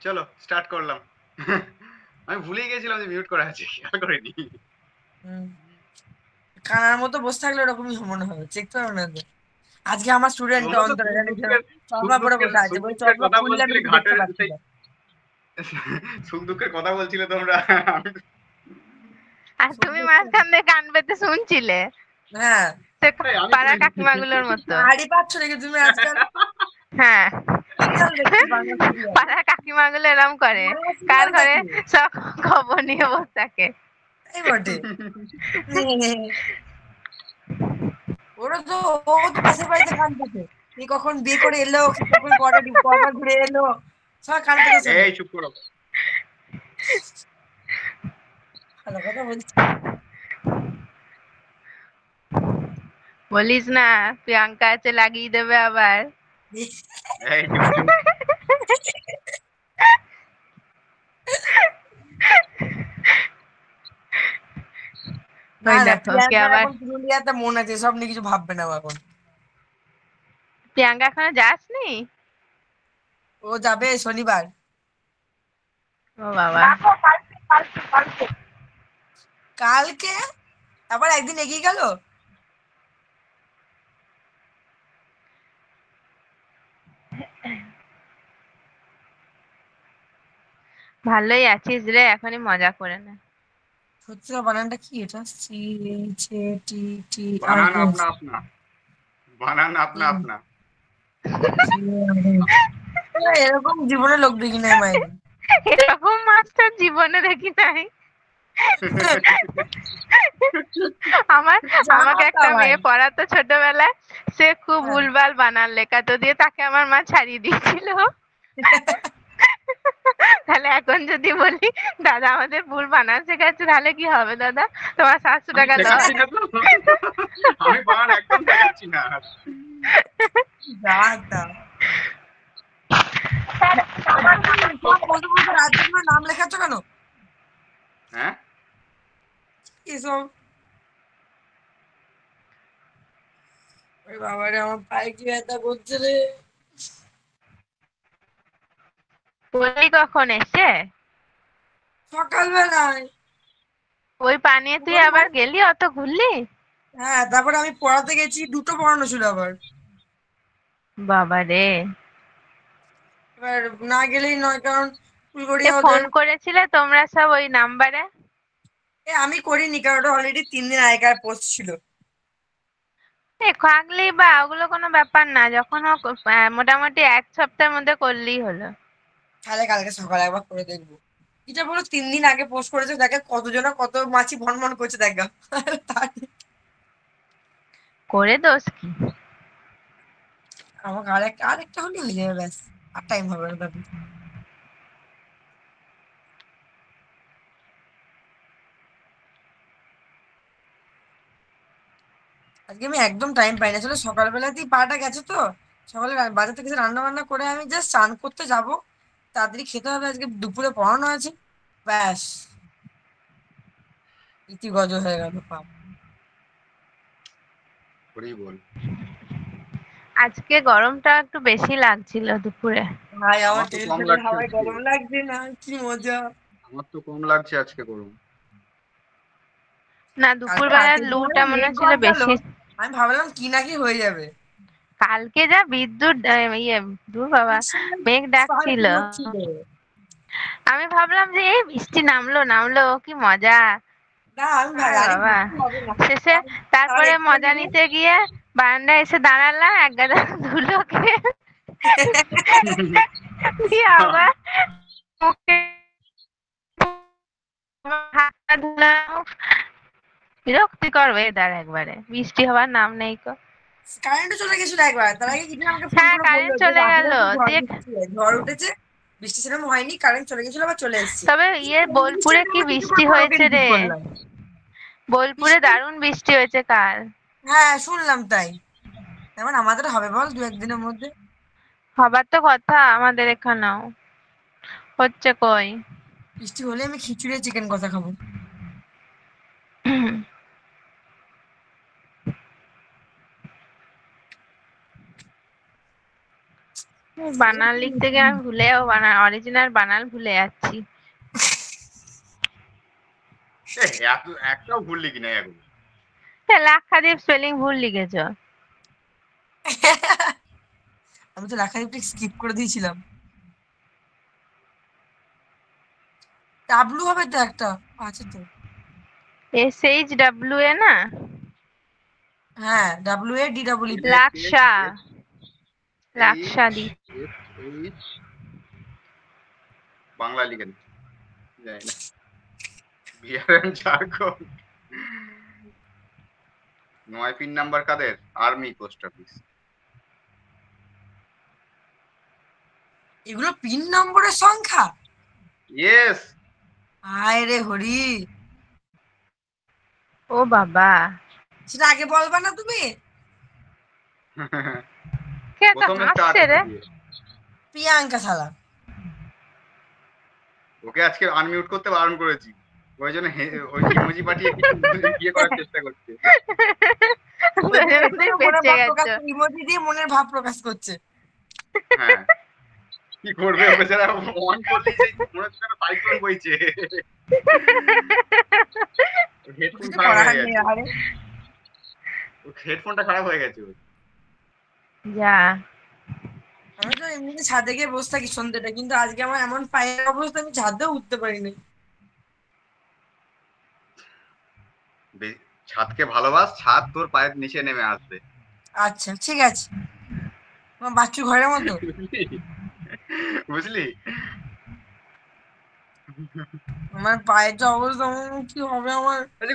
চলো স্টার্ট করলাম। আমি ভুলেই গেছিলাম যে মিউট করা আছে, খেয়াল করিনি। হুম, কানার মতো বসে থাকলে ওরকমই মনে হবে, চেক করো না তো। আজকে আমার স্টুডেন্ট তোমরা তো অন্তর সুখ এখানে দুঃখের সুখ চশমা পরে দুঃখের বসে আছে, সুখ বলে দুঃখের চশমা কথা খুললে আমি বলছিলে কিছু দেখতে ঘাটের পাচ্ছি সেই না। সুখ দুঃখের কথা বলছিলে তোমরা। আমি আর তুমি মাঝখান দিয়ে কান পেতে শুনছিলে, হ্যাঁ, সে আমি পাড়ার কাকিমাগুলোর মতো। শাড়ি পাচ্ছ নাকি তুমি আজকাল? হ্যাঁ, সিরিয়াল দেখছি, বাংলা সিরিয়াল। পাড়ার কাকিমাগুলো এরম করে, বাংলা কার সিরিয়াল ঘরে দেখি, সব খবর নিয়ে বসে থাকে। এই বটে। ওরা তো, ও তো পাশের বাড়িতে কান পেতে, এই কখন বিয়ে করে এলো, কখন কটা ঘুরে এলো, সব কান পেতে শোনে। এই চুপ করো। ভালো কথা বলছি। বলিস না, প্রিয়াঙ্কা আছে লাগিয়ে দেবে আবার। এই চুপ চুপ। না ওই না, দেখো কে প্রিয়াঙ্কার আবার। এখন পুরুলিয়াতে মন আছে, সব নিয়ে কিছু ভাববে না ও এখন। প্রিয়াঙ্কা এখনো যাসনি? ও যাবে শনিবার। ও বাবা, কালকে আবার একদিন এগিয়ে গেল। ভালোই আছিস রে, এখনই মজা করে না। সত্যি বানানটা কি এটা? সি এইচ এ টি টি আর বানান এস। আপনা আপনা, বানান আপনা আপনা। এরকম জীবনে লোক দেখি নাই মাইরি। এরকম মাস্টার জীবনে দেখি নাই। আমার যা আমাকে তা একটা ভাই। মেয়ে পড়াতো ছোটবেলায়, সে খুব হ্যাঁ। ভুলভাল বানান লেখাতো, দিয়ে তাকে আমার মা ছাড়িয়ে দিয়েছিল। তাহলে এখন যদি বলি দাদা আমাদের ভুল বানান শেখাচ্ছে, তাহলে কি হবে দাদা? তোমার 700 আমি টাকা দাও। শেখাচ্ছি না তো, আমি বানান একদম শেখাচ্ছি না। যা তা। আচ্ছা, তুমি সব বলতে বলতে রাত দুপুরে নাম লেখাচ্ছ কেন? হ্যাঁ, এসব, ওরে বাবা রে, আমার পায়ে কি ব্যথা করছে রে। বললি কখন এসে? সকালবেলায়। ওই পানিয়ে তুই আবার গেলি, অত ঘুরলি? হ্যাঁ, তারপরে আমি পড়াতে গেছি, দুটো পড়ানো ছিল আবার। বাবা রে। এবার না গেলেই নয়, কারণ সে ফুলগড়িয়া ফোন ওদের। করেছিলে তোমরা সব ওই নাম্বারে? আমি করিনি, কারণ ওটা অলরেডি 3 দিন আগেকার পোস্ট ছিল। খাগলি বা ওগুলো কোনো ব্যাপার না, যখন হোক মোটামুটি 1 সপ্তাহের মধ্যে করলেই হলো। তাহলে কালকে সকালে একবার করে দেখবো। এটা বলো 3 দিন আগে পোস্ট করেছে, দেখে কতজন কত মাছি ভনভন করছে দেখা। করে দোষ কি? আমাকে আরেকটা আরেকটা হলে হয়ে যাবে, ব্যাস। আর টাইম হবে না তারপর। আজকে আমি একদম টাইম পাই না, আসলে সকালবেলাতেই পাটা গেছে তো। সকালে বাজার থেকে রান্না বান্না করে আমি জাস্ট স্নান করতে যাব, তাড়াতাড়ি খেতে হবে, আজকে দুপুরে পড়ানো আছে, ব্যাস। ইতিগজ হয়ে গেল পা। করেই বল। আজকে গরমটা একটু বেশি লাগছিল দুপুরে। ভাই আমার আমার তো কম টেনশনের লাগছে হাওয়ায় আজকে, গরম লাগছে না, কি মজা। আমার তো কম লাগছে আজকে গরম। না, কালকে দুপুরবেলার রাতের ঘরে লুটা মনে মেঘ হচ্ছিল গর্জালো, বেশি। আমি ভাবলাম কি নাকি হয়ে যাবে। কালকে যা বিদ্যুৎ ইয়ে, দূর বাবা, মেঘ ডাকছিল। স্পার্কল ছিল। আমি ভাবলাম যে এই বৃষ্টি নামলো নামলো, কি মজা। না আমি ভাই আর আরে বাবা, বৃষ্টি হবে না। শেষে তার তারপরে একটু মজা আগে। নিতে গিয়ে বারান্দায় এসে দাঁড়ালাম, এক গাদা ধুলো খেয়ে দিয়ে আবার মুখে হাতটা ধুলাম। বিরক্তিকর ওয়েদার, একবারে বৃষ্টি হওয়ার নাম নেই কো। কারেন্টও চলে গেছিল একবার, তার আগে কিছু আমাকে ফোন হ্যাঁ, করে বললো কারেন্ট যে চলে রাতে গেল। নাকি ঝড় দিয়ে বৃষ্টি ঝড় উঠেছে, বৃষ্টি সেরকম হয়নি, কারেন্ট চলে গেছিল আবার চলে এসেছে। তবে কিন্তু ওই বোলপুরে বৃষ্টির কি সময় কিছু করে বৃষ্টি বড়কে হয়েছে রিসিভ রে। করলাম। বোলপুরে বৃষ্টি, দারুণ বৃষ্টি হয়েছে কাল। হ্যাঁ শুনলাম তাই। এবার আমাদের হবে বল 2-1 দিনের মধ্যে। হবার তো কথা, আমাদের এখানেও হচ্ছে কই। বৃষ্টি হলে আমি খিচুড়ি চিকেন কষা খাবো। বানান লিখতে গিয়ে আমি ভুলেও অরিজিনাল বানান ভুলে যাচ্ছি। একটাও ভুল লিখি নাই এখন। লাক্ষাদ্বীপ স্পেলিং ভুল লিখেছ। আমি তো লাক্ষাদ্বীপটা স্কিপ করে দিয়েছিলাম। ডাব্লু হবে তো একটা, আছে তো। SHWA না? হ্যাঁ, WADEE। লাক্ষা, লাক্ষাদ্বীপ। বাংলা লিখে দিই, জানি না। Bihar and Jharkhand. 9 pin number কাদের? Army post office. এগুলো পিন নম্বরের সংখ্যা? ইয়েস। আয় রে হরি, ও বাবা, সেটা আগে বলবা না তুমি? কে তো প্রথমে স্টার্ট হাসছে রে? প্রিয়াঙ্কা শালা। ওকে আজকে আনমিউট করতে বারণ করেছি, ওই জন্য ওই ইমোজি পাঠিয়ে কিছু ইয়ে করার চেষ্টা করছে। ইমোজি দিয়ে মনের ভাব প্রকাশ করছে। হ্যাঁ, কি করবে ও বেচারা, অন করলে মনে হচ্ছে একটা সাইক্লোন বইছে। হেডফোন খারাপ হয়ে গেছে, হেডফোনটা খারাপ হয়ে গেছে। যা, আমি তো এমনি ছাদে গিয়ে বসে থাকি সন্ধ্যেটা, কিন্তু আজকে আমার এমন পায়ের অবস্থা, আমি ছাদেও উঠতে পারিনি। ছাদকে ভালোবাস, ছাদ তোর পায়ের নিচে নেমে আসবে। আচ্ছা ঠিক আছে, আমার বাচ্চু ঘরের মতো। বুঝলি? আমার পায়ের যে অবস্থা, কি হবে আমার? আমি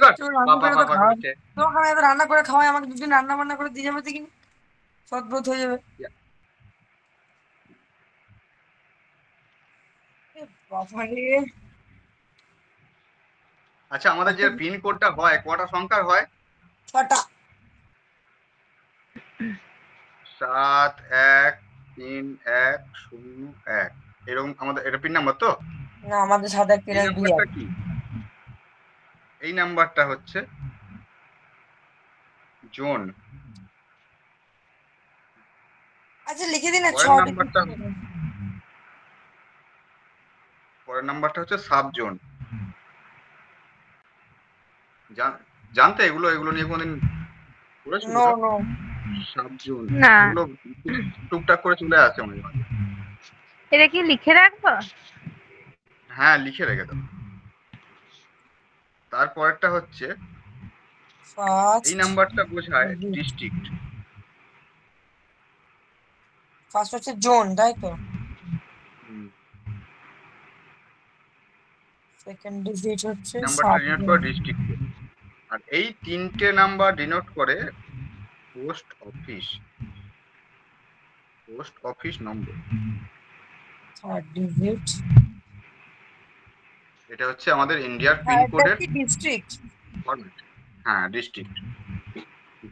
এত রান্না করে খাওয়াই, আমাকে দুদিন রান্না বান্না করে দিয়ে যাবে, দেখিনি সদবোধ হয়ে যাবে। আচ্ছা, আমাদের যে পিন কোডটা হয় কটা সংখ্যার হয়? 6টা। 71301 এরকম আমাদের এটা পিন নাম্বার তো? না, আমাদের সাদা পিন নাম্বারটা কি? এই নাম্বারটা হচ্ছে জোন। আচ্ছা লিখে দিন না। পরের নাম্বারটা হচ্ছে সাব জোন। জানতে এগুলো নিয়ে কোনদিন পড়েছো? সাব জোন এগুলো টুকটাক করে চলে আসে আমাদের মাঝে। এটা কি লিখে রাখবো? হ্যাঁ, লিখে রেখে দাও। তারপরেরটা হচ্ছে, এই নাম্বারটা বোঝায় ডিস্ট্রিক্ট। ফার্স্ট হচ্ছে জোন, তাই তো? সেকেন্ড ডিজিট হচ্ছে নাম্বারটা ডিনোট করে ডিস্ট্রিক্ট, আর এই তিনটে নাম্বার ডিনোট করে post office. Post office number. Third digit. এটা হচ্ছে আমাদের ইন্ডিয়ার পিন কোডের ডিস্ট্রিক্ট। হ্যাঁ, ডিস্ট্রিক্ট।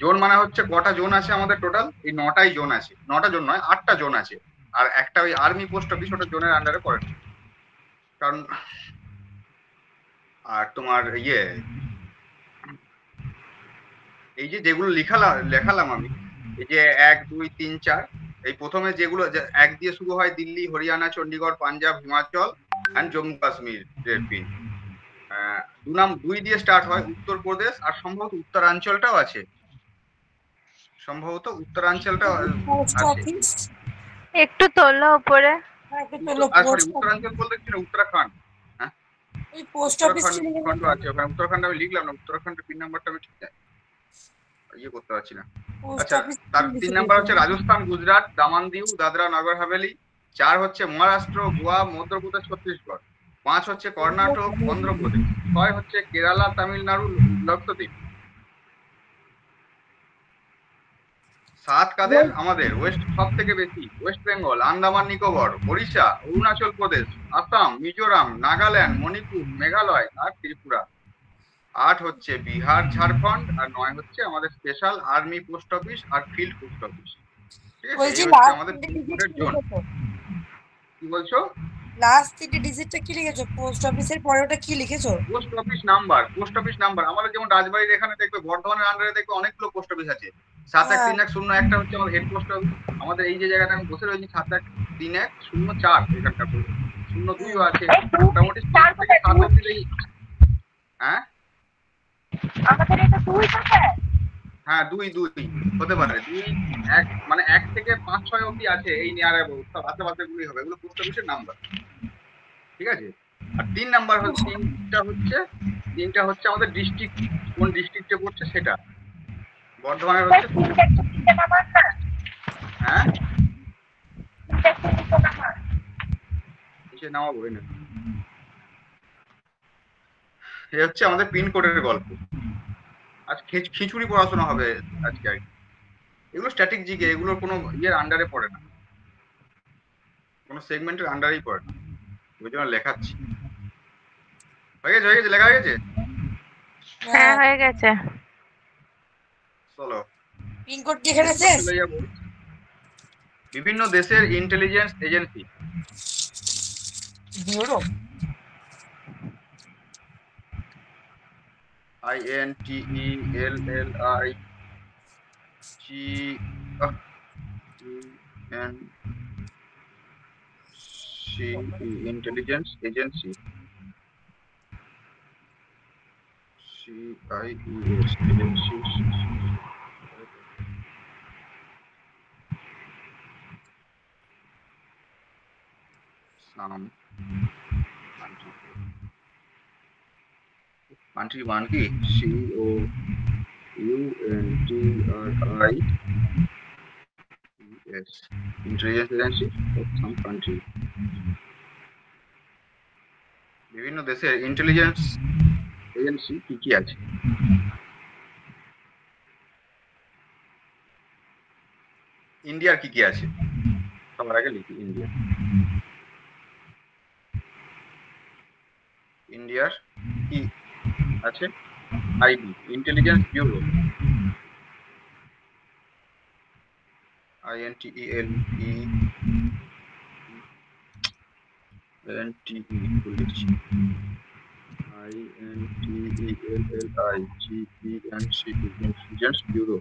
জোন মানে হচ্ছে কটা জোন আছে আমাদের টোটাল? এই 9টাই জোন আছে। 9টা জোন নয়, 8টা জোন আছে। আর একটা ওই আর্মি পোস্ট অফিস, ওটা জোনের আন্ডারে পড়ে না। কারণ আর তোমার এই যে যেগুলো লেখালাম আমি, এই যে 1 2 3 4, এই প্রথমে যেগুলো 1 দিয়ে শুরু হয় দিল্লি, হরিয়ানা, চণ্ডীগড়, পাঞ্জাব, হিমাচল এন্ড জম্মু কাশ্মীর এর পিন। 2 দিয়ে স্টার্ট হয় উত্তরপ্রদেশ, আর সম্ভবত উত্তরাঞ্চলটাও আছে। একটু তোলো উপরে। সরি, উত্তরাঞ্চল বলতে কি না, উত্তরাখণ্ড। হ্যাঁ, এই পোস্ট অফিস আছে ওখানে। উত্তরাখণ্ড আমি লিখলাম না, উত্তরাখণ্ডের পিন নাম্বারটা আমি ঠিক করতে পারছি না। আচ্ছা, তার 3 নাম্বার হচ্ছে রাজস্থান, গুজরাট, দামান দিউ, দাদরা নগর হাভেলি। 4 হচ্ছে মহারাষ্ট্র, গোয়া, মধ্যপ্রদেশ, ছত্তিশগড়। 5 হচ্ছে কর্ণাটক, অন্ধ্রপ্রদেশ। 6 হচ্ছে কেরালা, তামিলনাড়ু, লক্ষদ্বীপ। 7 কাদের? আমাদের ওয়েস্ট, সব থেকে বেশি ওয়েস্ট বেঙ্গল, আন্দামান নিকোবর, ওড়িশা, অরুণাচল প্রদেশ, আসাম, মিজোরাম, নাগাল্যান্ড, মণিপুর, মেঘালয় আর ত্রিপুরা। 8 হচ্ছে বিহার, ঝাড়খণ্ড, আর 9 হচ্ছে আমাদের স্পেশাল আর্মি পোস্ট অফিস আর ফিল্ড পোস্ট অফিস। ঠিক আছে, এই হচ্ছে আমাদের পিনকোডের জোন। কি বলছো? লাস্ট 3 ডিজিটটা কি লিখেছো? পোস্ট অফিসের পরে ওটা কি লিখেছো? Post office number. Post office number আমাদের যেমন রাজবাড়ির এখানে দেখবে, বর্ধমানের আন্ডারে দেখবে অনেকগুলো পোস্ট অফিস আছে। 71301 হচ্ছে আমাদের হেড পোস্ট অফিস। আমাদের এই যে জায়গাটা আমি বসে রয়েছি, 3104 এখানকার করে 02ও আছে, এই দুই মোটামুটি চার 6 থেকে কোথায়? 7 অব্দি। হ্যাঁ আমাদের এটা 2 কোথায়? হ্যাঁ 2 হতে পারে, 1 মানে 1 থেকে 5-6 অব্দি আছে এই নিয়ার অ্যাবাউট, সব আশেপাশে গুলি হবে, এগুলো পোস্ট অফিসের নাম্বার। ঠিক আছে। আর 3 নাম্বার হচ্ছে, তিনটা হচ্ছে আমাদের ডিস্ট্রিক্ট, কোন ডিস্ট্রিক্টে পড়ছে সেটা। বর্ধমানের স্যার হচ্ছে, তিনটা একটু নিচে নামান না, হ্যাঁ তিনটা একটু নিচে নামান। নিচে নামাবো না। এ হচ্ছে আমাদের পিনকোডের গল্প। আজ খিচুড়ি পড়াশোনা হবে আজকে আর কি। এগুলো স্ট্যাটিক জিকে, এগুলোর কোনো ইয়ের আন্ডারে পড়ে না, কোনো সেগমেন্টের আন্ডারেই পড়ে না, ওই জন্য লেখাচ্ছি। হয়ে গেছে লেখা হয়ে গেছে। হ্যাঁ হয়ে গেছে। চলো পিনকোড কি এখানে এরপর শেষ? চলে যাবো বিভিন্ন দেশের intelligence agency. Bureau. Intelligence agency, CIES agency. Some country one কি COUNTRIES intelligence agency of some country. বিভিন্ন দেশের ইন্টেলিজেন্স এজেন্সি কি কি আছে? ইন্ডিয়ার কি কি আছে সবার আগে লিখি। ইন্ডিয়ার কি আছে? আইবি, ইন্টেলিজেন্স ব্যুরো, INTELLENTE বলেছি, INTELLIGENC intelligence bureau,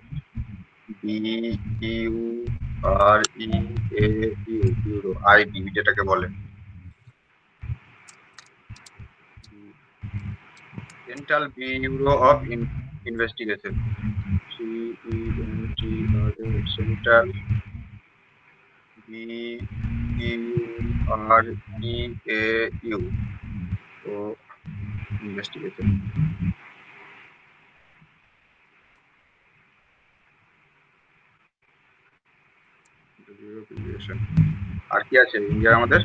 BUREAU bureau, IB যেটাকে বলে। Central bureau of investigation, CENTRA, central BUREAU ও ইনভেস্টিগেশন। আর কি আছে ইন্ডিয়ার আমাদের?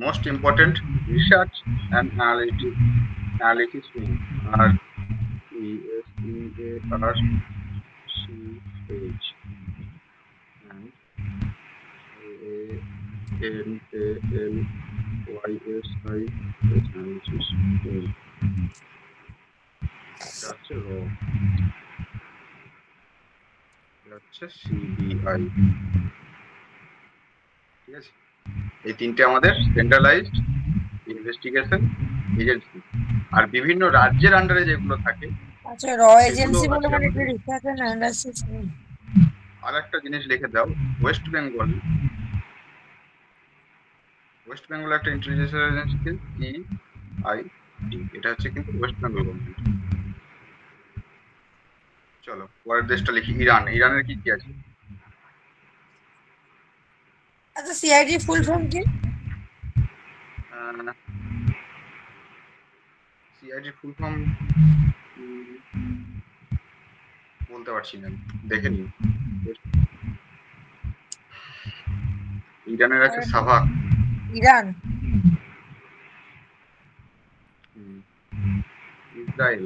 Most important research and analytics wing, আর RESEARCH and ANALYSIS analysis wing। এটা হচ্ছে র, এটা হচ্ছে CBI। ঠিক আছে, এই তিনটে আমাদের সেন্ট্রালাইজড ইনভেস্টিগেশন এজেন্সি। আর বিভিন্ন রাজ্যের আন্ডারে যেগুলো থাকে আচ্ছা, র সেগুলো এজেন্সি বলে আছে মানে কি? আমাদের। Research and analysis. আর একটা জিনিস লিখে দাও, ওয়েস্ট বেঙ্গল একটা ইন্টেলিজেন্স এজেন্সি CID, এটা হচ্ছে কিন্তু ওয়েস্ট বেঙ্গল গভর্নমেন্ট। চলো পরের দেশটা লিখি, ইরান। ইরানের কি কি আছে? আচ্ছা, সিআইডি ফুল ফর্ম কি? CID ফুল ফর্ম বলতে পারছি না, দেখে নিও। ইরানের আছে SAVAK. Iran. Israel,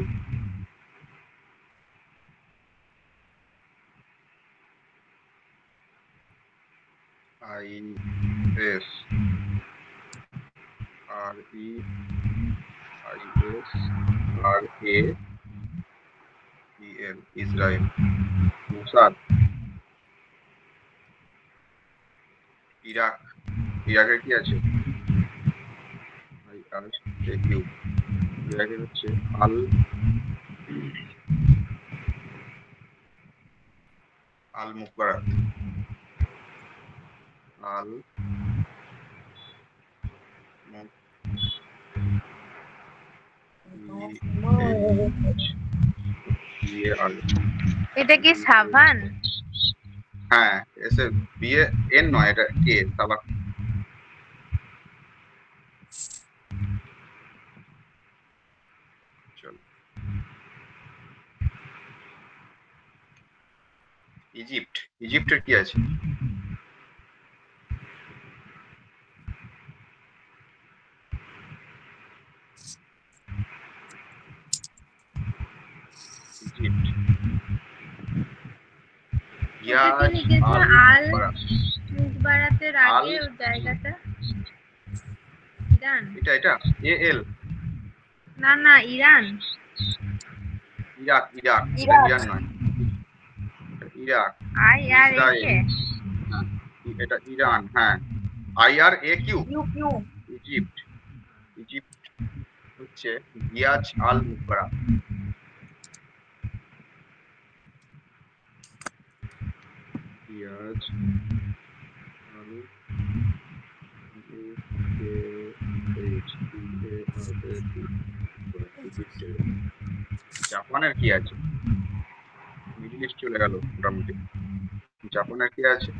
ISREISREISL, Israel. Mossad, ইরাকের কি আছে? IRAQ, ইরাকের হচ্ছে আল মুকবারাত। আল এটা কি সাভান? হ্যাঁ, এসে বিয়ে এন নয়, এটা কে সাবাক। চলো, ইজিপ্ট। ইজিপ্টের কি আছে? ইজিপ্ট, ওটা কি লিখেছে আল আল বারাস। মুকবারাতের আল আগে ওই জায়গাটা? ইরান? এটা এ এল। না না, ইরান। ইরাক, ইরাক, এটা ইরাক। ইরান নয়, Iraq. I R A Israel, কে? হ্যাঁ, এটা ইরান, হ্যাঁ। IRAQ, U Q. Egypt. Egypt হচ্ছে গিয়াজ আল মুকবারা। গিয়াজ আল জাপানের কি আছে? মিডল ইস্ট চলে গেল মোটামুটি। জাপানের কি আছে?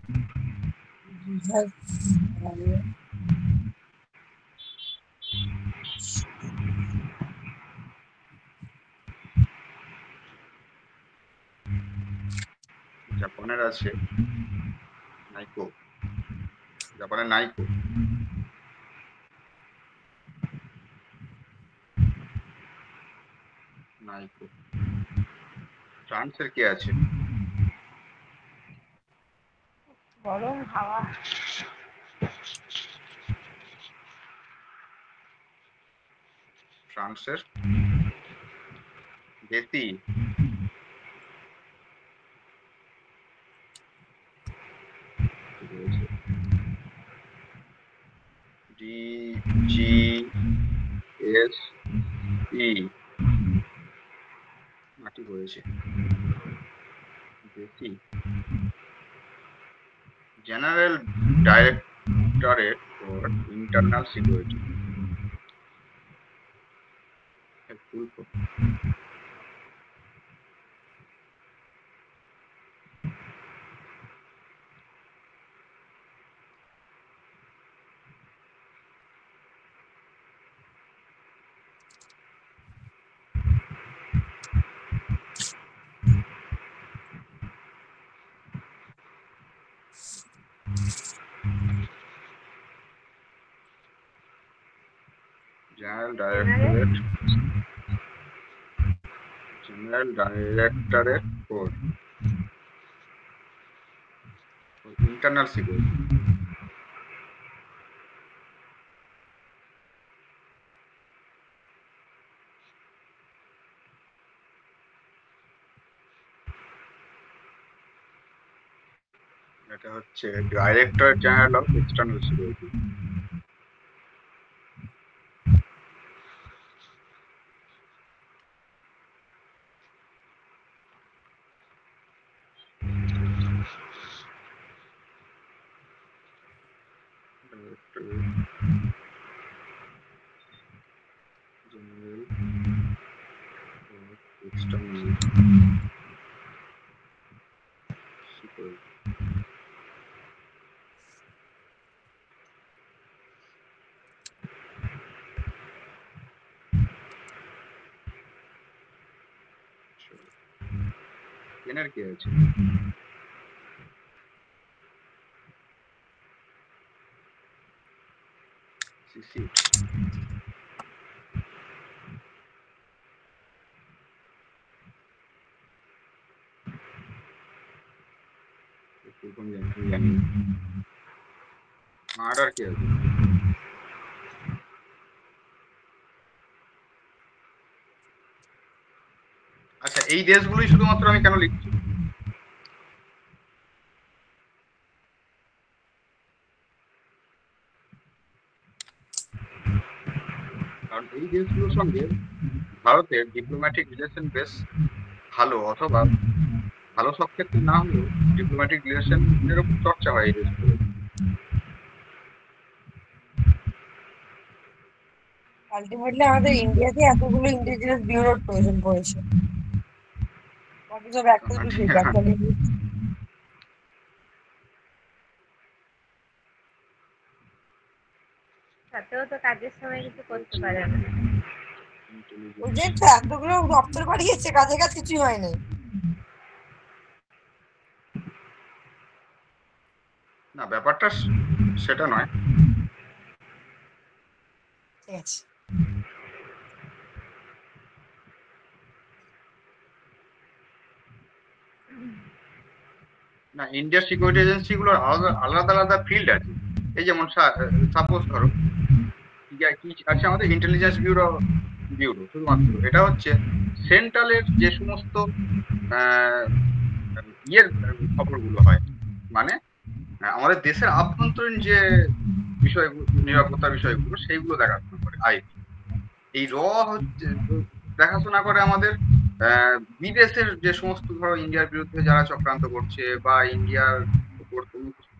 জাপানের আছে নাইকো। জাপানের নাইকো। নাইকো। ফ্রান্সের কি আছে? গরম হাওয়া। ফ্রান্সের দেশি। DGSE মাটি হয়েছে। দেশি general directorate for internal security. General directorate for internal security. এটা হচ্ছে director general of external security. General of external security. এনার কি আছে? সিসি। জানি মার্ডার কি আছে? আচ্ছা, এই দেশগুলোই শুধুমাত্র আমি কেন লিখছি? কারণ এই দেশগুলোর সঙ্গে ভারতের ডিপ্লোম্যাটিক রিলেশন বেশ ভালো, অথবা ভালো সব ক্ষেত্রে না হলেও ডিপ্লোম্যাটিক রিলেশনের উপর চর্চা হয় এই দেশগুলো। আলটিমেটলি আমাদের ইন্ডিয়াতে এতগুলো ইন্টেলিজেন্স ব্যুরোর প্রয়োজন পড়েছে, অথচ একটা দুটো বেকার তাতেও তো কাজের সময় কিছু করতে পারে না। ওই যে তো এতগুলো দপ্তর বাড়িয়েছে, কাজে কাজ কিছুই হয় নাই। না, ব্যাপারটা সেটা নয়। ঠিক আছে। না, ইন্ডিয়ার সিকিউরিটি এজেন্সি গুলোর আলাদা আলাদা আলাদা ফিল্ড আছে। এই যেমন সাপোজ ধরো কি আছে আমাদের ইন্টেলিজেন্স ব্যুরো, শুধুমাত্র এটা হচ্ছে সেন্ট্রালের যে সমস্ত আহ, ইয়ের খবরগুলো হয়, মানে আমাদের দেশের আভ্যন্তরীণ যে বিষয়গুলো, নিরাপত্তার বিষয়গুলো, সেইগুলো দেখাশোনা করে আইবি। এই হচ্ছে দেখাশোনা করে আমাদের বিদেশের যে সমস্ত, ধরো ইন্ডিয়ার বিরুদ্ধে যারা চক্রান্ত করছে, বা ইন্ডিয়ার উপর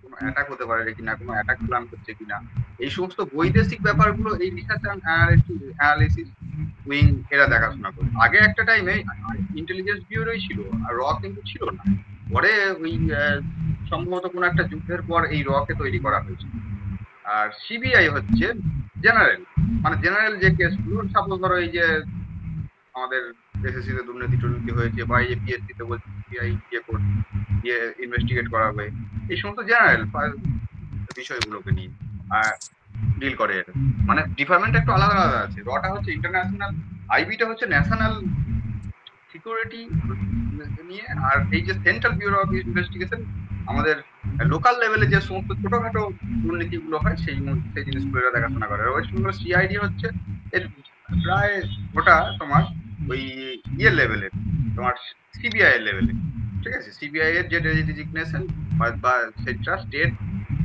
কোনো অ্যাটাক হতে পারে কিনা, কোনো অ্যাটাক প্ল্যান করছে কিনা, এই সমস্ত বৈদেশিক ব্যাপারগুলো এই রিসার্চ অ্যানালিসিস উইং এরা দেখাশোনা করে। আগে একটা টাইমে ইন্টেলিজেন্স ব্যুরোই ছিল, আর কিন্তু ছিল না। পরে ওই সম্ভবত কোনো একটা যুদ্ধের পর এই কে তৈরি করা হয়েছে। আর সিবিআই হচ্ছে জেনারেল, মানে জেনারেল যে কেসগুলো, সাপোজ ধরো এই যে আমাদের এসএসসি তে দুর্নীতি টুর্নীতি হয়েছে, বা এই পিএসসি তে বলছে সিবিআই ইয়ে ইনভেস্টিগেট করা হবে, এই সমস্ত জেনারেল বিষয়গুলোকে নিয়ে ডিল করে এরা। মানে ডিপার্টমেন্ট একটু আলাদা আলাদা আছে। টা হচ্ছে ইন্টারন্যাশনাল, আইবিটা হচ্ছে ন্যাশনাল সিকিউরিটি নিয়ে, আর এই যে সেন্ট্রাল ব্যুরো অফ ইনভেস্টিগেশন আমাদের লোকাল লেভেলে যে সমস্ত ছোটখাটো দুর্নীতিগুলো হয় সেই জিনিসগুলো এরা দেখাশোনা করে। ওয়েস্ট বেঙ্গল সিআইডি হচ্ছে এর প্রায় ওটা তোমার ওই ইয়ে লেভেলের, তোমার সিবিআই এর লেভেলে। ঠিক আছে, সিবিআই এর যে ডেজিগনেশন বা সেটা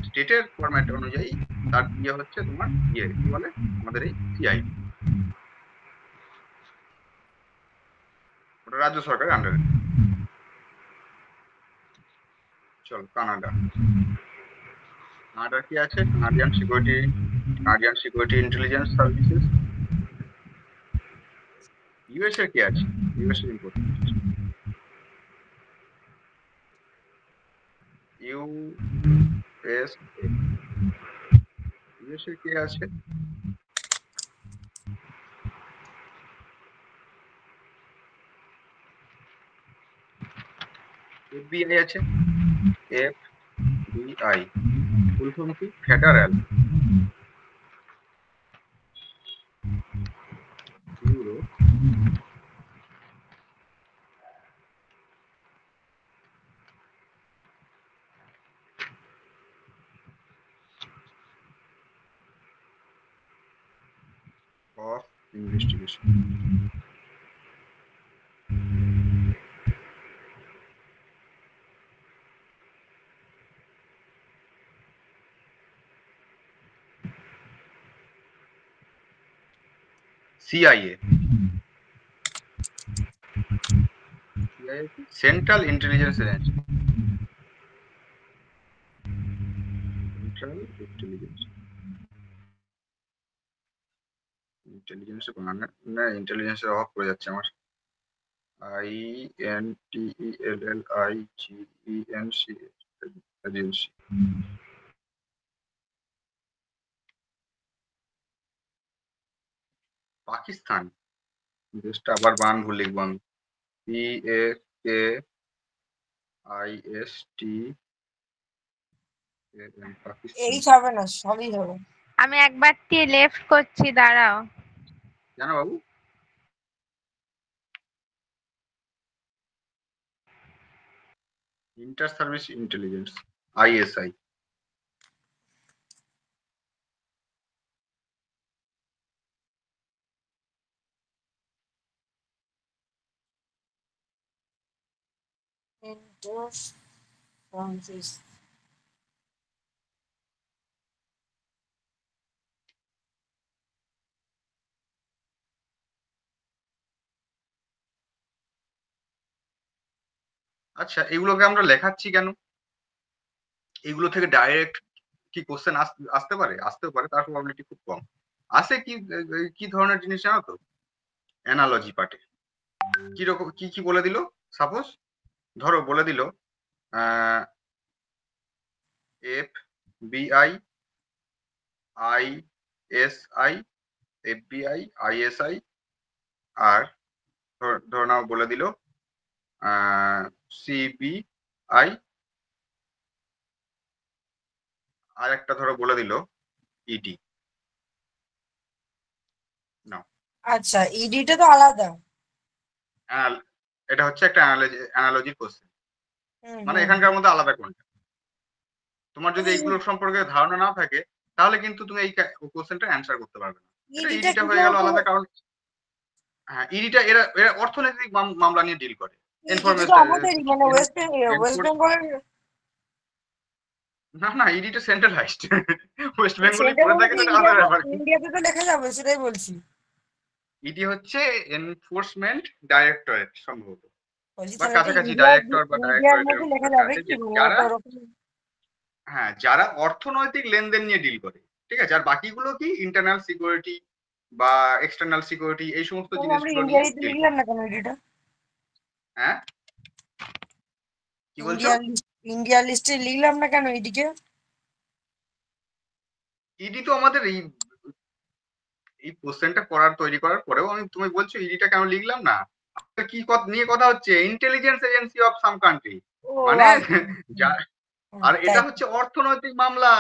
স্টেটের ফরম্যাট অনুযায়ী তার ইয়ে হচ্ছে তোমার ইয়ে কি বলে আমাদের এই সিআইডি, ওটা রাজ্য সরকারের আন্ডারে। চলো কানাডা। কানাডার কি আছে? Canadian security intelligence services. US এর কি আছে? ইউএস এর ইম্পর্টেন্ট, ইউএসএ। ইউএস এর কি আছে? এফবিআই আছে। এফবিআই ফুল ফর্ম কি? Federal bureau of investigation. CIA, central intelligence agency. Central ইন্টেলিজেন্সের বানানে না, ইন্টেলিজেন্সের অভাব পড়ে যাচ্ছে আমার। INTELLIGENC agency. পাকিস্তান, দেশটা আবার বান ভুল লিখবান। PAKIST পাকিস্তান। এই হবে না, সবই হবে। আমি একবার লেফট করছি, দাঁড়াও। জানো বাবু, inter service intelligence, ISI। Francis. আচ্ছা, এগুলোকে আমরা লেখাচ্ছি কেন? এগুলো থেকে ডাইরেক্ট কি কোশ্চেন আসতে পারে? আসতেও পারে, তার প্রবাবিলিটি খুব কম। আছে কি কি ধরনের জিনিস জানো তো? অ্যানালজি পার্টে কি রকম কি কি বলে দিল, সাপোজ ধরো বলে দিল এফ বিআই আইএসআই, এফবিআই আইএসআই, আর ধরে নাও বলে দিল সিবিআই, আর একটা ধরো বলে দিল ইডি। নাও, আচ্ছা, ইডিটা তো আলাদা। এটা হচ্ছে একটা অ্যানালজির কোশ্চেন, হুম মানে হুম। এখানকার মধ্যে আলাদা কোনটা। তোমার যদি হুম। এইগুলোর সম্পর্কে ধারণা না থাকে তাহলে কিন্তু তুমি এই কোশ্চেনটা অ্যান্সার করতে পারবে না। এটা ইডিটা ইডিটা কি হয়ে গেল বলতো? আলাদা, কারণ হ্যাঁ ইডিটা এরা এরা অর্থনৈতিক মামলা নিয়ে ডিল করে। ইডি তো ইনফরমেশন, আমাদেরই, মানে ওয়েস্ট বেঙ্গলের। না না, ইডিটা সেন্ট্রালাইজড। ওয়েস্ট বেঙ্গলে সেন্টার করে বলতে থাকে সেটা আলাদা ইন্ডিয়াতে, ব্যাপার। ইন্ডিয়াতে তো লেখা যাবে, সেটাই বলছি। ইডি হচ্ছে এনফোর্সমেন্ট ডাইরেক্টরেট সম্ভবত, বলছি বা তাহলে এটা কাছাকাছি ইন্ডিয়ার, ডাইরেক্টর বা ইন্ডিয়ার ডাইরেক্টরেট মধ্যে এরকম কিছু লেখা একটা যাবে আছে, কি, যে মানে যারা, ওটা ওরকম? হ্যাঁ যারা অর্থনৈতিক লেনদেন নিয়ে ডিল করে, ঠিক আছে। আর বাকিগুলো কি ইন্টারনাল সিকিউরিটি বা এক্সটার্নাল সিকিউরিটি, এই সমস্ত তাহলে আমরা জিনিসগুলো নিয়ে ইন্ডিয়ারিতে ডিল লিখলাম করে। না কেন ইডিটা? হ্যাঁ, কি বলছো? ইন্ডিয়ার লিস্ট, ইন্ডিয়ার লিস্টে লিখলাম না কেন ইডিকে? ইডি তো আমাদের এই এই কোশ্চেনটা তৈরি করার পরেও আমি, তুমি বলছো ইডিটা কেন লিখলাম না, কি নিয়ে কথা হচ্ছে, intelligence agency of some country, ও মানে আচ্ছা। যা, হুম, আর এটা তাই। হচ্ছে অর্থনৈতিক মামলা।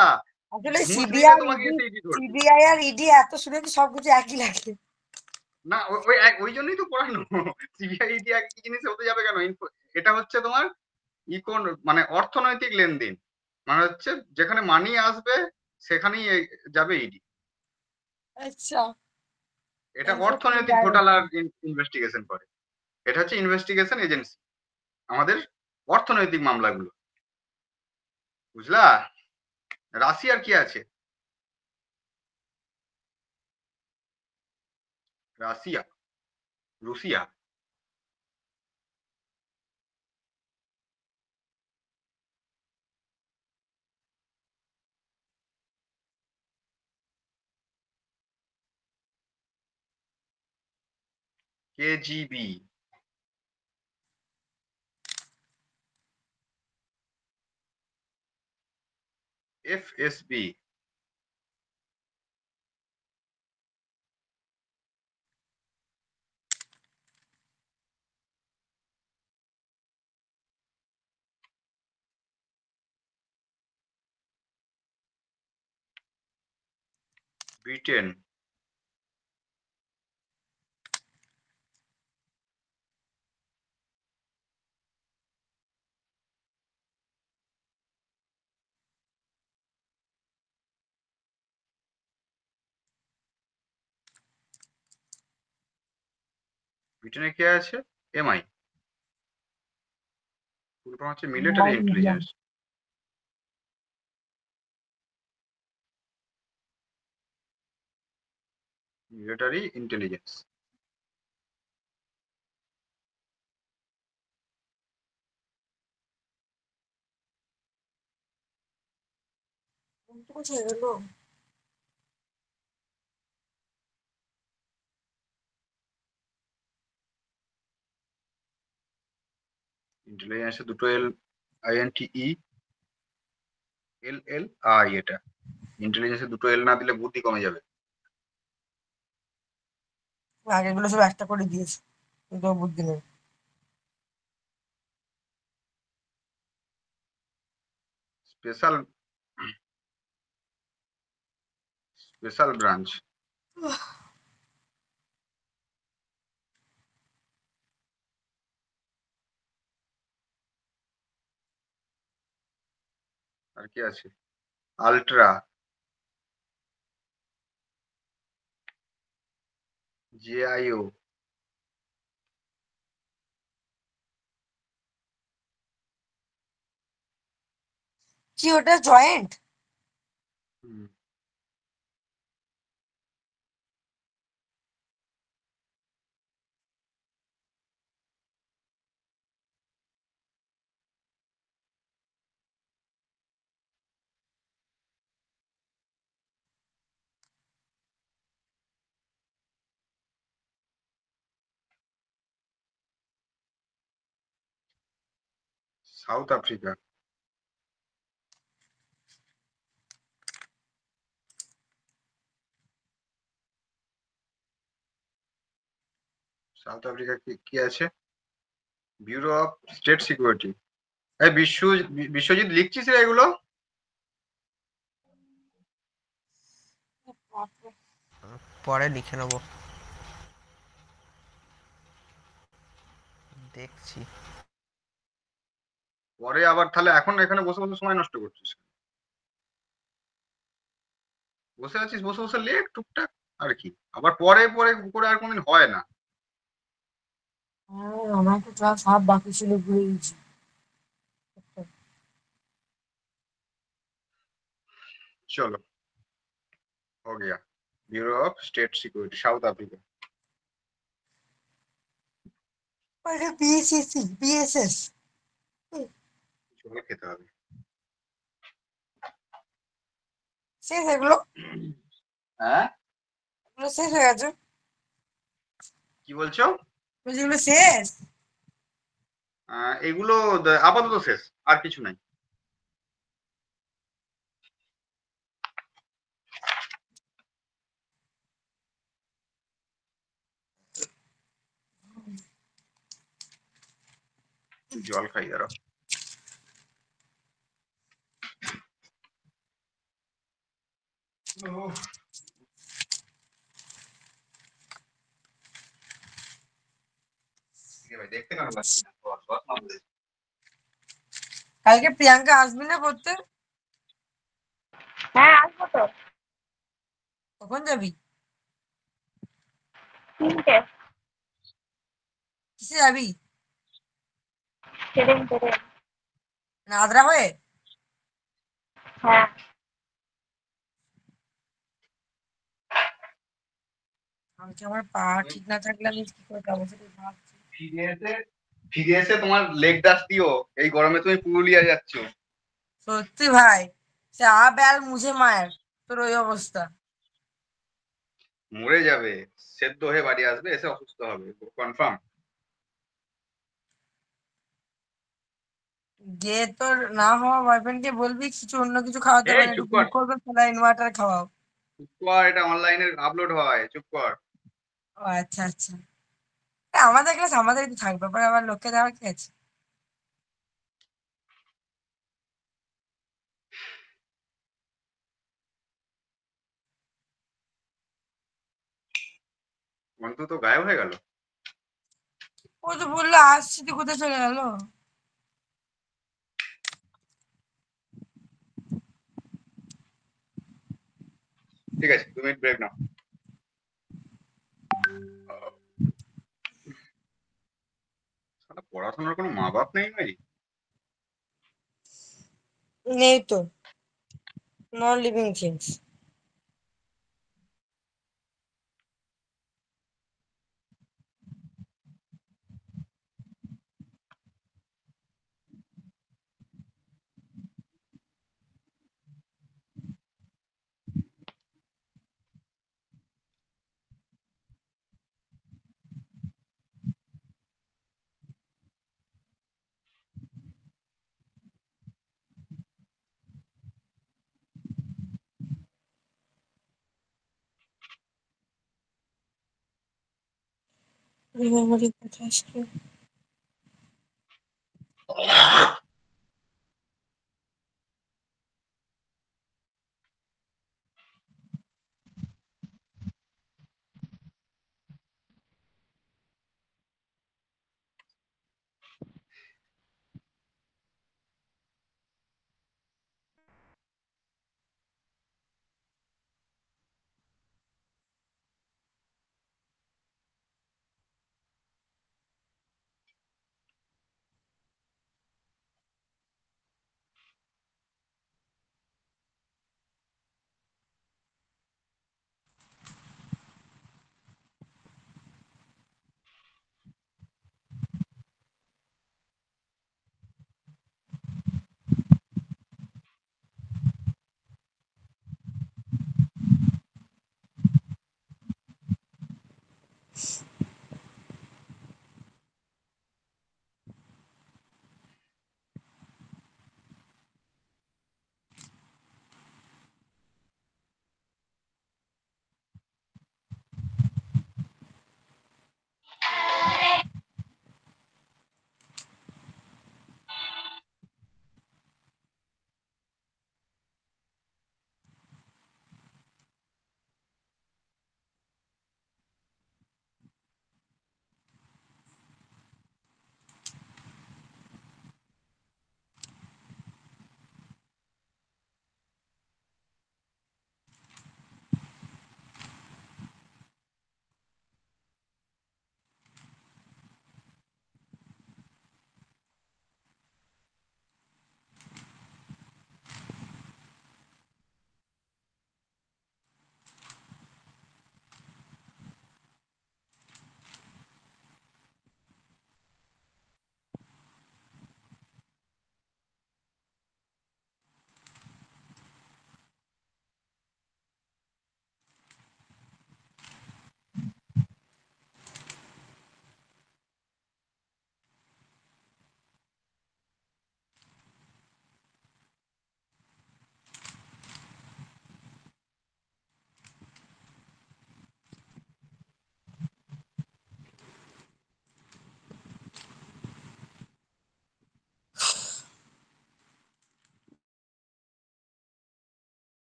আসলে ঘুষ নিলে সিবিআই তোমাকে ইডি, এসে ইডি ধরবে। সিবিআই আর ইডি এত শুনেছি সবকিছু একই লাগে। না ওই ওই জন্যই তো পড়ানো। সিবিআই ইডি একই জিনিস হতে যাবে কেন? এটা হচ্ছে তোমার মানে অর্থনৈতিক লেনদেন, মানে হচ্ছে যেখানে মানি আসবে সেখানেই যাবে ইডি। আচ্ছা। এটা এনফোর্সমেন্ট অর্থনৈতিক ঘোটালার ডাইরেক্টর। ইনভেস্টিগেশন করে। এটা হচ্ছে ইনভেস্টিগেশন এজেন্সি আমাদের অর্থনৈতিক মামলাগুলো, বুঝলা? রাশিয়ার কি আছে? রাশিয়া, রুশিয়া, কেজিবি, এফএসবি, ব্রিটেন, ব্রিটেনে কে আছে? এমআই, ফুল ফর্ম হচ্ছে military MI media. Intelligence, military intelligence. কোথায় গেলো? ইন্টেলিজেন্সে দুটো এল, আইএনটিই, এল এল আই, এটা ইন্টেলিজেন্সে দুটো এল না দিলে বুদ্ধি কমে যাবে। আগেগুলো সব একটা করে দিয়েছে, কিন্তু ওর বুদ্ধি নেই। স্পেশাল, স্পেশাল ব্রাঞ্চ, আর কি আছে? আলট্রা, জেআইও, কি ওটা joint? South Africa. South Africa কি কি আছে? Bureau of state security. এই বিশ্বজিৎ লিখছিস রে এগুলো? পরে লিখে নেবো, দেখছি। পরে আবার তাহলে এখন এখানে বসে বসে সময় নষ্ট করছিস? বসে আছিস, বসে বসে লেখ টুকটাক আর কি। আবার পরে পরে করে আর কোনদিন হয় না। আমার তো ক্লাস হাফ বাকি ছিল, ভুলে গেছি। चलो हो गया। Bureau of state security south Africa. BSSC, BSS জল খেতে হবে। শেষ এগুলো, হ্যাঁ এগুলো শেষ হয়ে গেছে, কি বলছো? বলছি এগুলো শেষ। এগুলো আপাতত শেষ, আর কিছু নাই। জল খাই দাঁড়াও। ভাই দেখতে কেন পাচ্ছি না? কালকে প্রিয়াঙ্কা আসবি না পড়তে? হ্যাঁ, আসবো তো। কখন যাবি? 3টে। কিসে যাবি? ট্রেন। না আদ্রা হয়ে? হ্যাঁ। আমি কি, আমার পা ঠিক না থাকলে আমি কি করে যাবো সেটাই ভাবছি। ফিরে এসে তোমার লেগ ডাস দিও। এই গরমে তুমি পুরুলিয়া যাচ্ছ। সত্যি ভাই, সে আ ব্যাল মুঝে মায়ের, তোর ওই অবস্থা। মরে যাবে। সেদ্ধ হয়ে বাড়ি আসবে, এসে অসুস্থ হবে কনফার্ম। যে তোর না হওয়া বয়ফ্রেন্ড কে বলবি কিছু অন্য কিছু খাওয়াতে, এই মানে একটু চুপ কর, গ্লুকোজ ফেলা ইনভার্টার খাওয়াও। চুপ কর, এটা অনলাইনে আপলোড হয়, চুপ কর। ও আচ্ছা আচ্ছা। আমাদের ক্লাস আমাদেরই তো থাকবে, পরে আবার লোককে দেওয়ার কি আছে? অন্তু তো গায়েব হয়ে গেল। ও তো বললো আসছি, তুই কোথায় চলে গেল? ঠিক আছে, 2 মিনিট ব্রেক নাও। শালা পড়াশোনার কোনো মা বাপ নেই ভাই। নেই তো, নন লিভিং থিংস। মেমোরি কোথায় আসলো?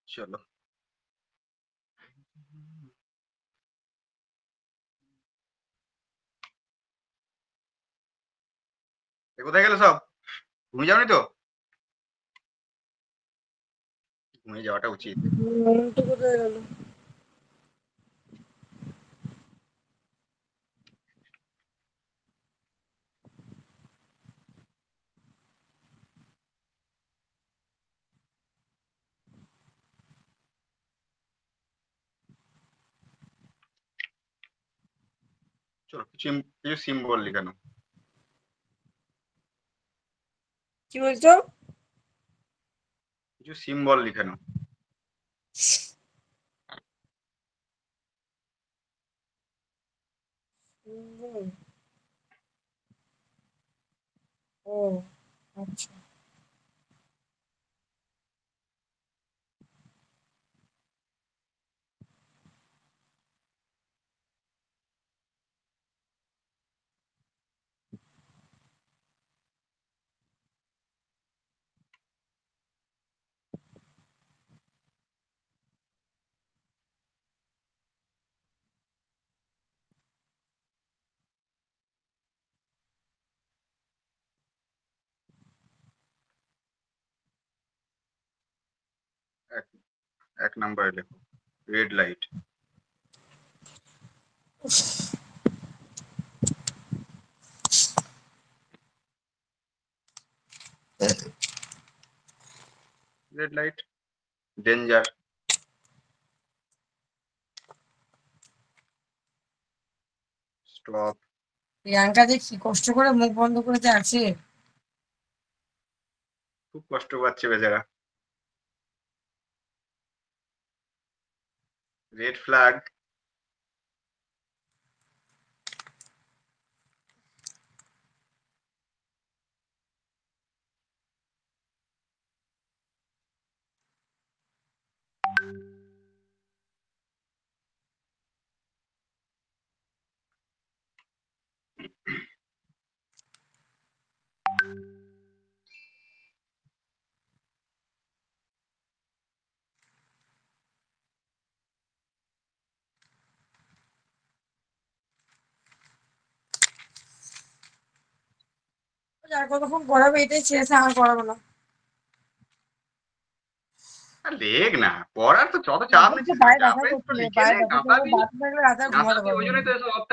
চলো কোথায় গেলে সব? ঘুমিয়ে যাওনি তো? ঘুমিয়ে যাওয়াটা উচিত। মনটা কোথায় গেল? চলো কিছু কিছু সিম্বল লিখানো। কি বলছো? কিছু সিম্বল লিখানো। ও আচ্ছা। এক এক নাম্বারে লেখো red light. Red light danger. Stop. Priyanka যে কি কষ্ট করে মুখ বন্ধ করেছে আছে। খুব কষ্ট পাচ্ছে বেচারা। Red flag. আর কতক্ষণ পড়াবে এটাই শেষ, আর পড়াবো না। আর লেখ না, পড়ার তো যত চাপ নিচ্ছিস পায়ে ব্যথা চাপে একটু করছে, লিখে পায়ে নে, ব্যথা করছে, কাঁপাবি। বাথরুমে গেলে রাতে আর ঘুমাতে কাঁপাবি, পারবো ওই না। জন্যই তো সব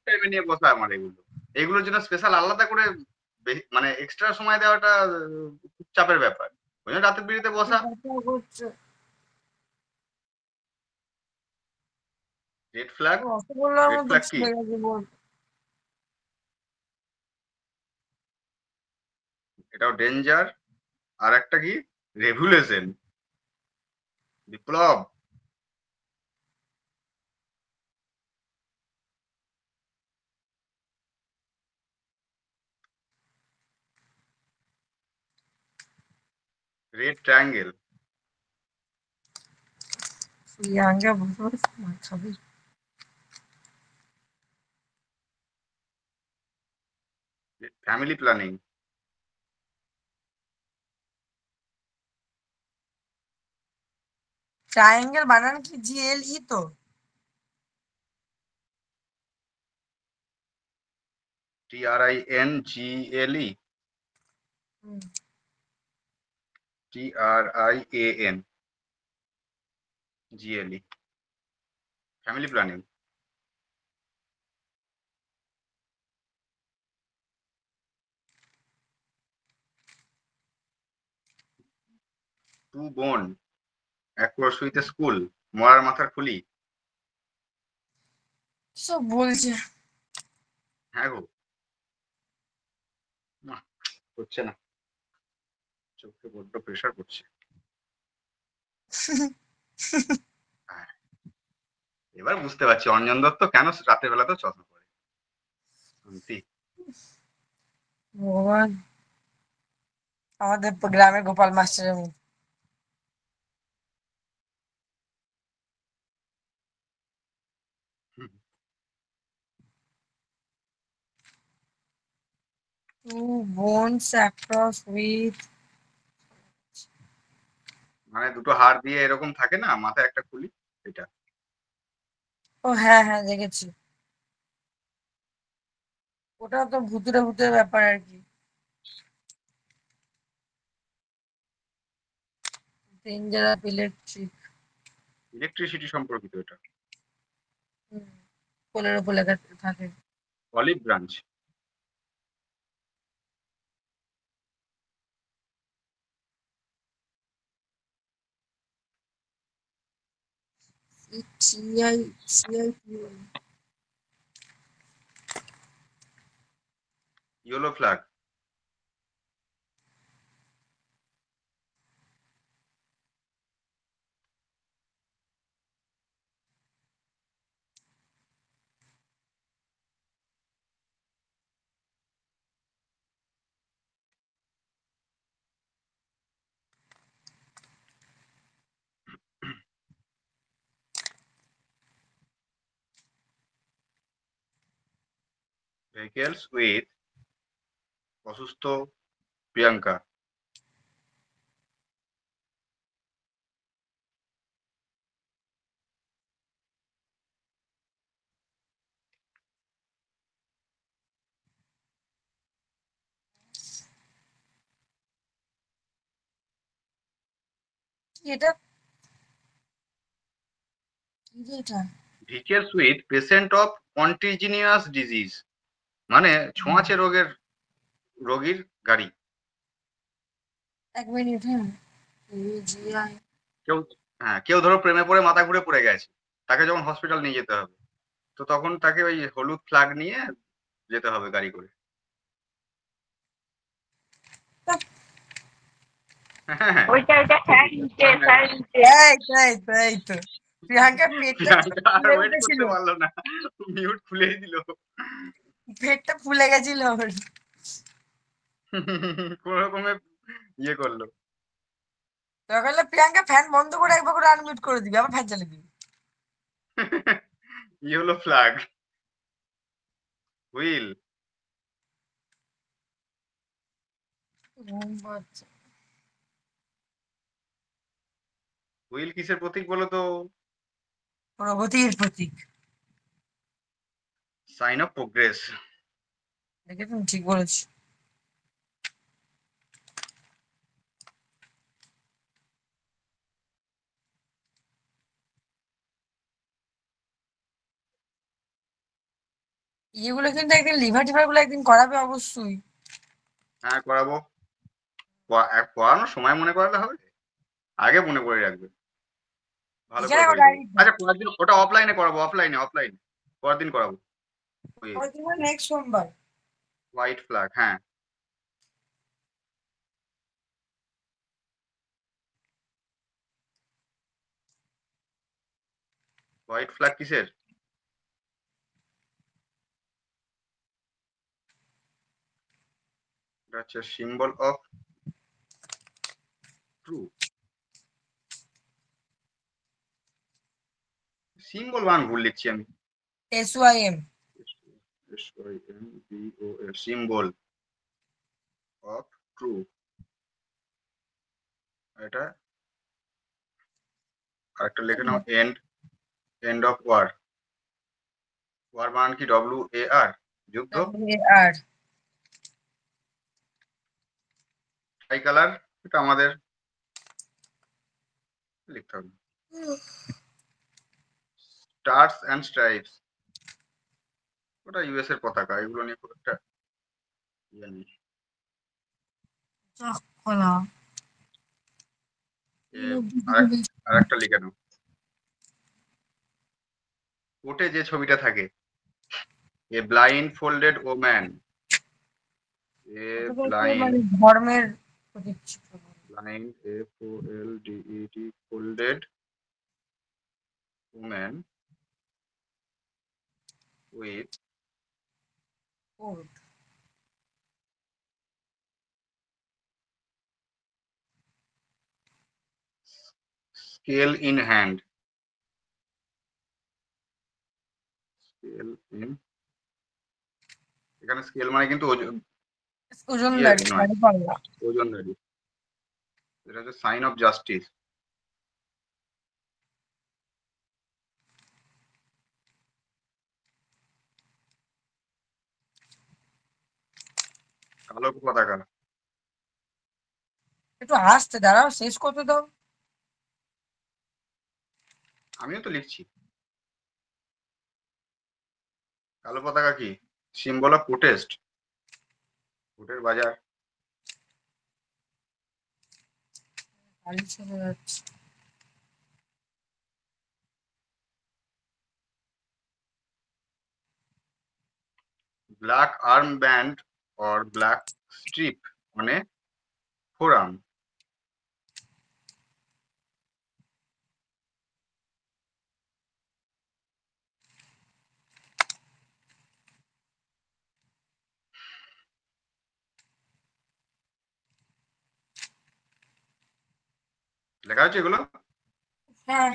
টাইমে নিয়ে বসা আমার এগুলো। এগুলোর জন্য স্পেশাল আলাদা করে মানে এক্সট্রা সময় দেওয়াটা খুব চাপের ব্যাপার। ওই জন্য রাতের বিড়িতে বসা। ব্যথা করছে। Red flag. রসগোল্লার রেড মতো ফ্ল্যাগ কি? ছিঁড়ে গেছে বল। এটাও ডেঞ্জার। আর একটা কি? রেভুলেশন, বিপ্লব। Red triangle. প্রিয়াঙ্কা বসে বসে মার খাবি। Family planning. ট্রায়াঙ্গেল বানান কি GLE তো? TRINGLE। হুম। TRIAN GLE। Family planning. টু বোন, এক সুইতে স্কুল, মরার মাথার খুলি। সব বলছে। হ্যাঁ গো, না হচ্ছে না, চোখে বড্ড প্রেশার পড়ছে। হ্যাঁ, এবার বুঝতে পারছি অঞ্জন দত্ত কেন রাতের বেলা তো চশমা পরে। শান্তি। ভগবান, আমাদের গ্রামের গোপাল মাস্টারের মুখ। হুম, Two bones across with মানে দুটো হাড় দিয়ে এরকম থাকে না, মাথায় একটা খুলি, এটা। ও হ্যাঁ হ্যাঁ দেখেছি। ওটা তো ভূতুরে ভূতের ব্যাপার আর কি। Dangerous electric. ইলেকট্রিসিটি সম্পর্কিত এটা। পোলের ওপর লেখা থাকে। Olive branch. সিআই সিআই ইয়েলো ফ্ল্যাগ। ভেহিকলস উইথ অসুস্থ প্রিয়াঙ্কা। এটা কি রে এটা? Vehicles with patient of contagious disease, মানে ছোঁয়াচে রোগীর গাড়ি। এক মিনিট, হ্যাঁ। জিআই কেউ, হ্যাঁ, কেউ ধরো প্রেমে পড়ে মাথা ঘুরে পড়ে গেছে, তাকে যখন হসপিটাল নিয়ে যেতে হবে, তো তখন তাকে ওই হলুদ ফ্ল্যাগ নিয়ে যেতে হবে গাড়ি করে। হ্যাঁ, ওইটা ফ্যান নিচে ফ্যান নিচে। এই তো প্রিয়াঙ্কা পেটটা প্রিয়াঙ্কা আর ফুলে ওয়েট উঠেছিল। করতে পারলো না, মিউট খুলেই দিল। পেটটা ফুলে গেছিল ওর। কোন রকমে ইয়ে করলো। তখন প্রিয়াঙ্কা ফ্যান বন্ধ করে একবার করে আনমিউট করে দিবি, আবার ফ্যান চালিয়ে দিবি। Yellow flag. হুইল। ঘুম পাচ্ছে। হুইল কিসের প্রতীক বলো তো? প্রগতির প্রতীক। Sign of progress. দেখে তুমি ঠিক বলেছো। ইয়েগুলো কিন্তু একদিন লিভার টিভার গুলো একদিন করাবে অবশ্যই। হ্যাঁ, করাবো। পড়ানোর সময় মনে করালে হবে, আগে মনে করে রাখবে, ভালো লিখে করে রাখো করে দেবো। ডায়েরিতে। আচ্ছা, পরের দিন ওটা অফলাইনে করাবো, অফলাইনে পরের দিন করাবো। নেক্সট সোমবার। হোয়াইট ফ্ল্যাগ, হ্যাঁ। হোয়াইট ফ্ল্যাগ কিসের? এটা হচ্ছে সিম্বল অফ ট্রু। সিম্বল বান ভুল লিখছি আমি। SYM। Symbol of true. এটা আরেকটা লিখে নাও, এন্ড অফ ওয়ার। ওয়ার বানান কি? WAR, যুদ্ধ। আর ট্রাই কালার, এটা আমাদের লিখতে হবে। স্টারস অ্যান্ড স্ট্রাইপস, ওটা US এর পতাকা। এগুলো নিয়ে খুব একটা ইয়ে নেই। কলা। আর একটা লিখে নাও, কোটে যে ছবিটা থাকে, a blind folded woman. A blind ধর্মের প্রতীক ছিল। Blind FOLDED folded woman with scale in hand. Scale in, এখানে স্কেল মানে কিন্তু ইয়ে ওজনদারি নয়, মানে পাল্লা। ওজনদারি। এটা হচ্ছে সাইন অফ জাস্টিস। কালো পতাকা। একটু আসতে দাঁড়াও, শেষ করতে দাও। আমিও তো লিখছি। কালো পতাকা কি? সিম্বল অফ প্রোটেস্ট, ভোটের বাজার। কালি চলে যাচ্ছে। Black arm band or black strip on a forum. লেখা আছে এগুলো? হ্যাঁ,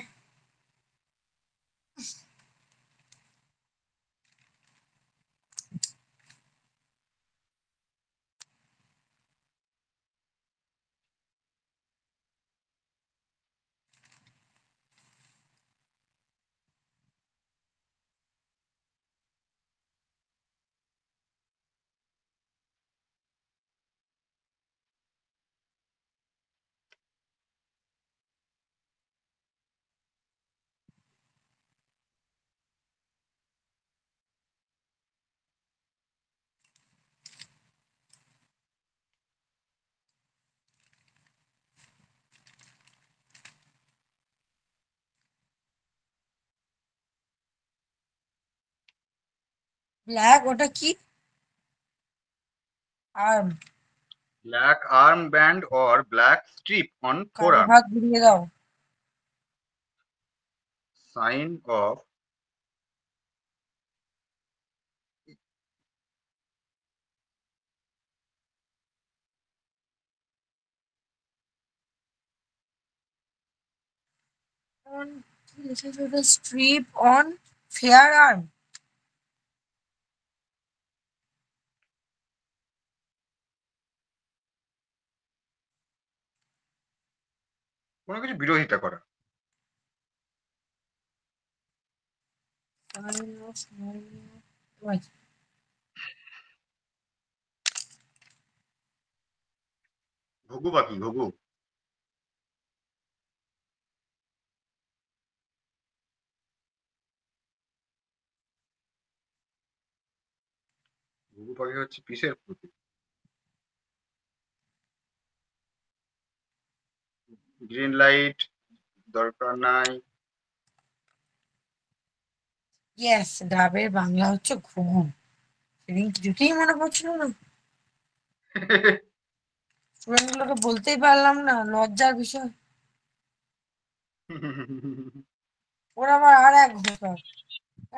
ব্ল্যাক ওটা কি? Arm. Black arm band or black strip on কালো ফোরাম, ভাগ ঘুরিয়ে দাও। সাইন অফ অন কি লিখেছে ওটা? Strip on fair arm. কোনো কিছু বিরোধিতা করা। ঘুঘু পাখি, ঘুঘু। ঘুঘু পাখি হচ্ছে পিসের প্রতীক। গ্রিন লাইট দরকার নাই। ইয়েস, ডাবের বাংলা হচ্ছে ঘুঘু। সেদিন কিছুতেই মনে পড়ছিল না, স্টুডেন্ট গুলোকে বলতেই পারলাম না, লজ্জার বিষয়। ওরা আবার আর এক ঘোষক,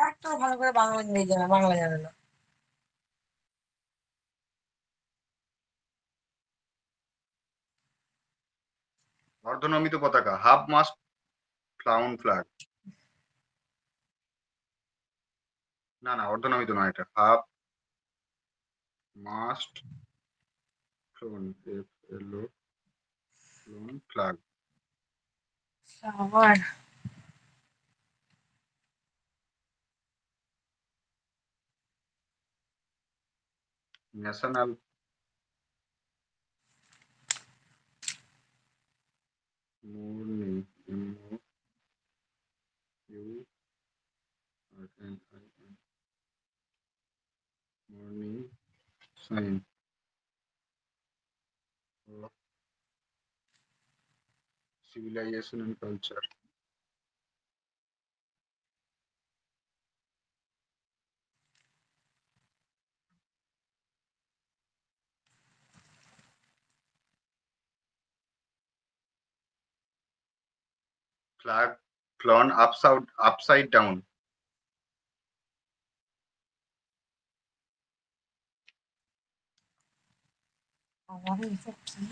একটু ভালো করে বাংলা ইংরেজি জানে, বাংলা জানে না। অর্ধনমিত পতাকা, হাফ মাস্ট ফ্লাউন ফ্ল্যাগ। না না, অর্ধনমিত নয়, এটা half mast flown, F L O flown flag. আবার national mourning, M O U R N I N, mourning sign of civilization and culture. Flag flown upside down. আমারও এসব কি?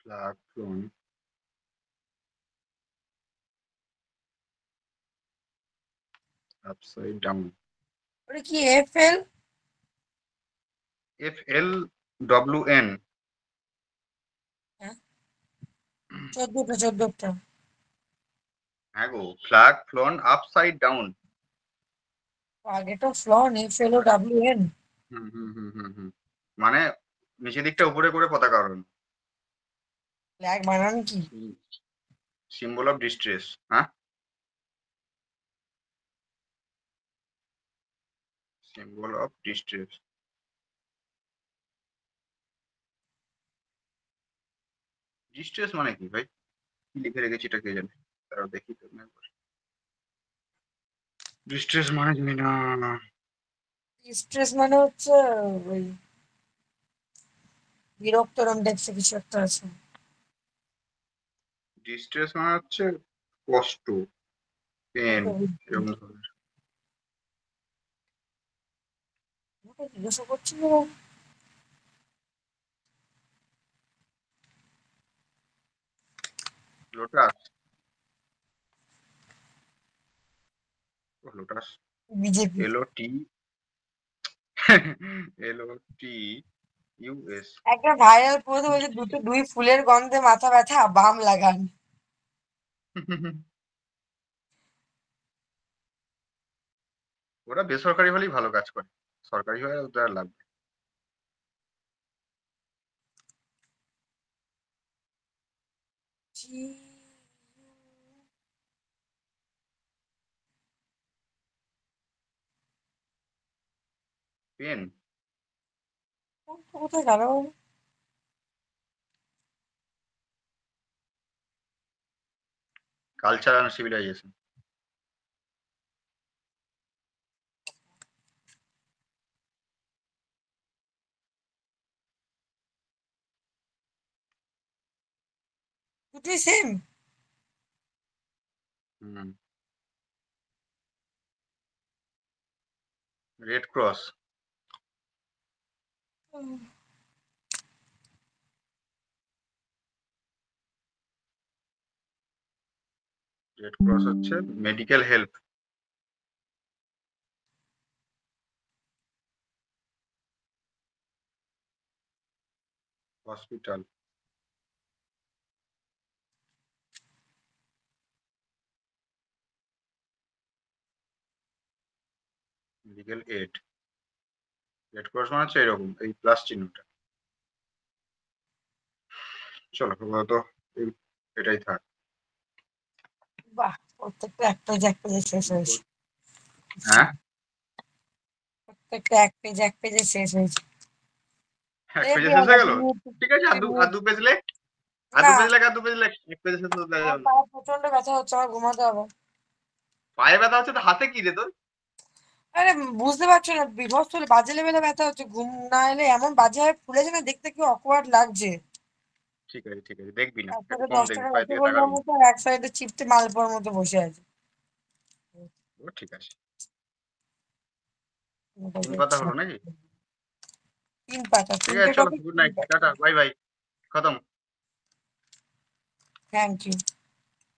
Flag flown upside down. ওটা কি? F L FLWN. 14টা। হ্যাঁ গো, flag flown upside down. আগেটা flown, F L O W N. হুম হুম হুম হুম হুম মানে নিচের দিকটা উপরে করে পতাকা ওড়ানো। ফ্ল্যাগ বানান কি? Symbol of distress. হ্যাঁ, সিম্বল অফ ডিস্ট্রেস। ডিস্ট্রেস মানে কি ভাই? কি লিখে রেখেছি এটা কে জানে? তারা দেখি তো ডিস্ট্রেস মানে জানি না। স্ট্রেস মানে হচ্ছে ওই বিরক্ত এরম টাইপসের কিছু একটা আছে। ডিস্ট্রেস মানে হচ্ছে কষ্ট, পেন, এরকম ধরনের। আমাকে জিজ্ঞাসা করছিল lotus, lotus, BJP. LOT, LOTUS। একটা ভাইরাল পোস্ট বলছে দুই ফুলের গন্ধে মাথা ব্যথা, বাম লাগান। ওরা বেসরকারি হলেই ভালো কাজ করে, সরকারি হয়ে ওদের লাভ নেই। পেন, কোথায় গেল? Culture and civilization. দুটোই সেম। হুম, রেড ক্রস। রেড ক্রস হচ্ছে medical help, hospital, medical aid. Red cross মানে হচ্ছে এরকম এই প্লাস চিহ্নটা। চলো প্রথমত এটাই থাক। বাহ, প্রত্যেকটা এক পেজে শেষ হয়েছে। হ্যাঁ, প্রত্যেকটা এক পেজে শেষ হয়েছে। এক এই পেজে শেষ প্রিয়াঙ্কা, হয়ে গেল। ঠিক আছে, আর দু পেজ লেখ, আর দু না, পেজ লেখ, আর দু পেজ লেখ, এক পেজে শেষ হতে আমার যাবে না। পায়ে প্রচন্ড ব্যথা হচ্ছে, আমার ঘুমাতে হবে। পায়ে ব্যথা হচ্ছে তো হাতে কি রে তোর? আরে বুঝতে পারছো না, বিভৎস বাজে লেভেলে ব্যথা হচ্ছে, ঘুম না এলে এমন বাজে ভাবে ফুলেছে না, দেখতে কি অকওয়ার্ড লাগছে। ঠিক আছে ঠিক আছে, দেখবি না, এক একটু সাইডে কম 10 টাকা দেখবি, পায়ে থেকে টাকা রসগোল্লার নেবো। মতো আর এক সাইডে চিপতে মালপোয়ার মতো বসে আছে। ও ঠিক আছে। ওটা 3 পাতা দেখছি। হলো নাকি? 3 পাতা, ঠিক আছে, 3টে চলো, কপি, গুড নাইট, 3 পাতা। টাটা, বাই বাই, খতম। Thank you.